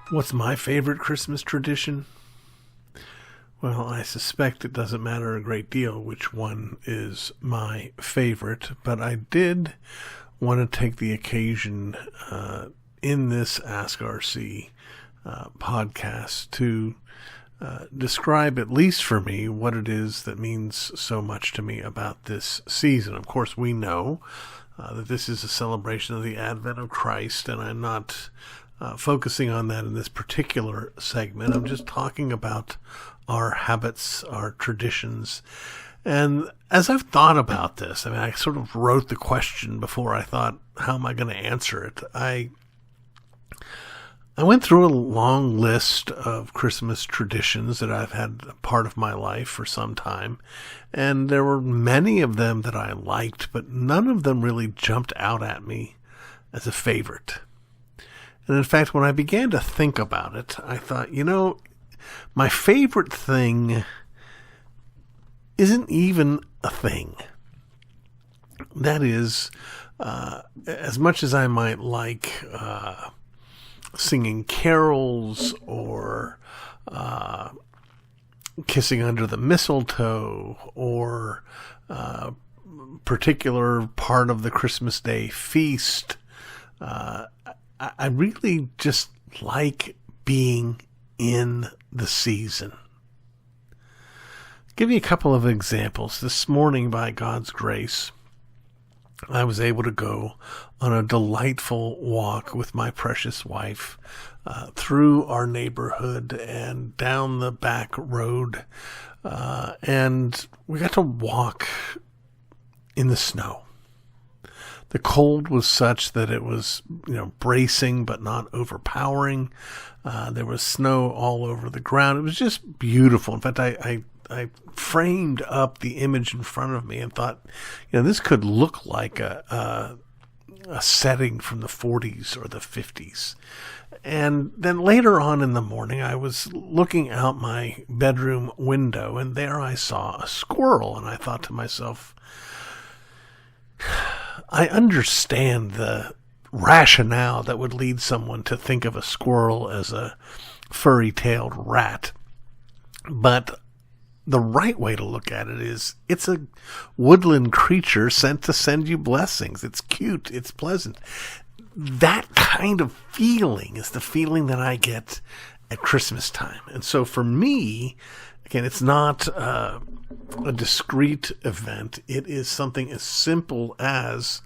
What's my favorite Christmas tradition? Well, I suspect it doesn't matter a great deal which one is my favorite, but I did want to take the occasion in this Ask RC podcast to describe, at least for me, what it is that means so much to me about this season. Of course, we know that this is a celebration of the advent of Christ, and I'm not focusing on that in this particular segment. I'm just talking about our habits, our traditions. And as I've thought about this, I sort of wrote the question before I thought, how am I going to answer it? I went through a long list of Christmas traditions that I've had a part of my life for some time, and there were many of them that I liked, but none of them really jumped out at me as a favorite. And in fact, when I began to think about it, I thought, my favorite thing isn't even a thing. That is, as much as I might like singing carols or kissing under the mistletoe or particular part of the Christmas Day feast, I really just like being in the season. Give you a couple of examples. This morning, by God's grace, I was able to go on a delightful walk with my precious wife through our neighborhood and down the back road. And we got to walk in the snow. The cold was such that it was, bracing but not overpowering. There was snow all over the ground. It was just beautiful. In fact, I framed up the image in front of me and thought, this could look like a setting from the 40s or the 50s. And then later on in the morning, I was looking out my bedroom window, and there I saw a squirrel, and I thought to myself, I understand the rationale that would lead someone to think of a squirrel as a furry-tailed rat. But the right way to look at it is it's a woodland creature sent to send you blessings. It's cute. It's pleasant. That kind of feeling is the feeling that I get at Christmas time. And so for me, again, it's not a discrete event. It is something as simple as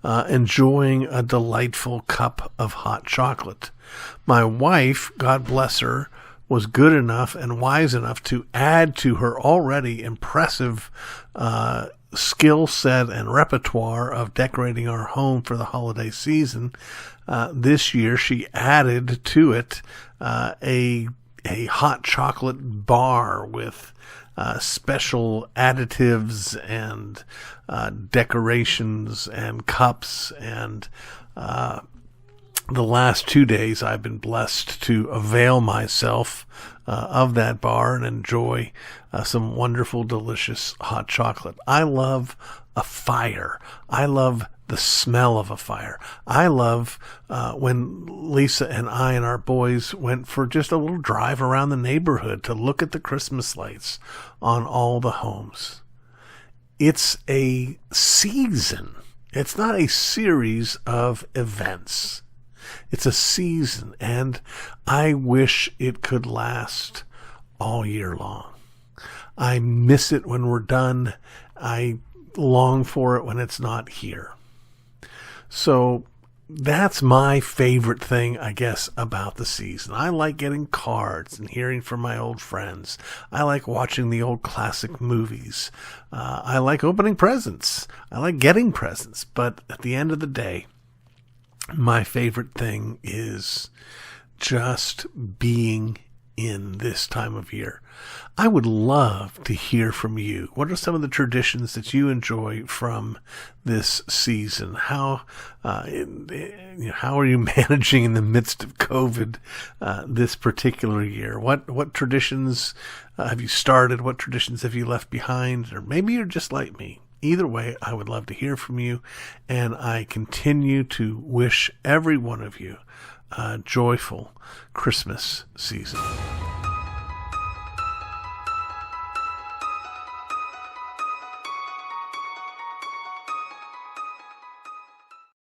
enjoying a delightful cup of hot chocolate. My wife, God bless her, was good enough and wise enough to add to her already impressive skill set and repertoire of decorating our home for the holiday season. This year, she added to it a hot chocolate bar with special additives and decorations and cups. And the last 2 days I've been blessed to avail myself of that bar and enjoy some wonderful, delicious hot chocolate. I love a fire. I love the smell of a fire. I love when Lisa and I and our boys went for just a little drive around the neighborhood to look at the Christmas lights on all the homes. It's a season. It's not a series of events. It's a season, and I wish it could last all year long. I miss it when we're done. I long for it when it's not here. So that's my favorite thing, I guess, about the season. I like getting cards and hearing from my old friends. I like watching the old classic movies. I like opening presents. I like getting presents. But at the end of the day, my favorite thing is just being in this time of year. I would love to hear from you. What are some of the traditions that you enjoy from this season? How are you managing in the midst of COVID this particular year? What traditions have you started? What traditions have you left behind? Or maybe you're just like me. Either way, I would love to hear from you, and I continue to wish every one of you joyful Christmas season.